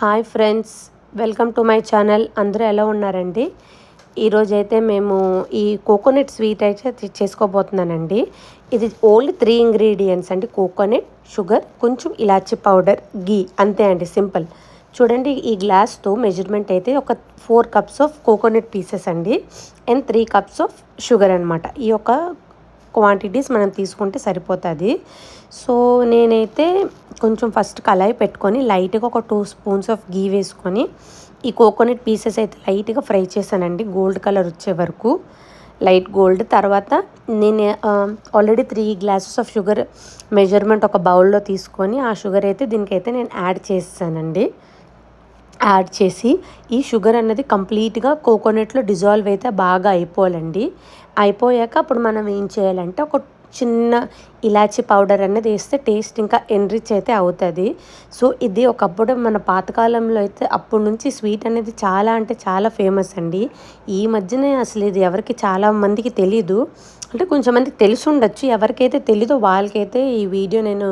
Hi friends, welcome to my channel. అందరూ ఎలా ఉన్నారండి? ఈరోజైతే మేము ఈ కోకోనట్ స్వీట్ అయితే చేసుకోబోతున్నానండి. ఇది ఓన్లీ 3 ఇంగ్రీడియంట్స్ అండి. కోకోనట్, షుగర్, కొంచెం ఇలాచీ పౌడర్, గీ, అంతే అండి, సింపుల్. చూడండి, ఈ గ్లాస్తో మెజర్మెంట్ అయితే ఒక 4 కప్స్ ఆఫ్ కోకోనట్ పీసెస్ అండి అండ్ 3 కప్స్ ఆఫ్ షుగర్ అనమాట. ఈ యొక్క క్వాంటిటీస్ మనం తీసుకుంటే సరిపోతుంది. సో నేనైతే కొంచెం ఫస్ట్ కళాయి పెట్టుకొని లైట్గా ఒక 2 స్పూన్స్ ఆఫ్ గీ వేసుకొని ఈ కోకోనట్ పీసెస్ అయితే లైట్గా ఫ్రై చేశానండి, గోల్డ్ కలర్ వచ్చే వరకు, లైట్ గోల్డ్. తర్వాత నేను already 3 glasses of sugar measurement ఒక బౌల్లో తీసుకొని ఆ షుగర్ అయితే దీనికైతే నేను యాడ్ చేస్తానండి. యాడ్ చేసి ఈ షుగర్ అన్నది కంప్లీట్గా కోకోనట్లో డిజాల్వ్ అయితే బాగా అయిపోవాలండి. అయిపోయాక అప్పుడు మనం ఏం చేయాలంటే ఒక చిన్న ఇలాచీ పౌడర్ అనేది వేస్తే టేస్ట్ ఇంకా ఎన్రిచ్ అయితే అవుతుంది. సో ఇది ఒకప్పుడు మన పాతకాలంలో అయితే అప్పటి నుంచి స్వీట్ అనేది చాలా అంటే చాలా ఫేమస్ అండి. ఈ మధ్యనే అసలు ఇది ఎవరికి చాలా మందికి తెలీదు, అంటే కొంచెం మందికి తెలిసి ఉండొచ్చు. ఎవరికైతే తెలీదో వాళ్ళకైతే ఈ వీడియో నేను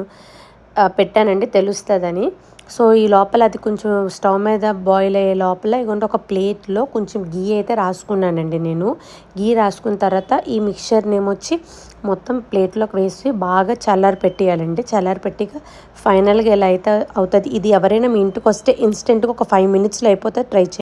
పెట్టానండి, తెలుస్తుందని. సో ఈ లోపల అది కొంచెం స్టవ్ మీద బాయిల్ అయ్యే లోపల ఇగోండి ఒక ప్లేట్లో కొంచెం గీ అయితే రాసుకున్నానండి నేను. గీ రాసుకున్న తర్వాత ఈ మిక్చర్ని ఏమొచ్చి మొత్తం ప్లేట్లోకి వేసి బాగా చల్లారి పెట్టేయాలండి. చల్లారి పెట్టి ఫైనల్గా ఎలా అయితే అవుతుంది. ఇది ఎవరైనా మీ ఇంటికి వస్తే ఇన్స్టెంట్గా ఒక 5 మినిట్స్లో అయిపోతుంది. ట్రై చేయండి.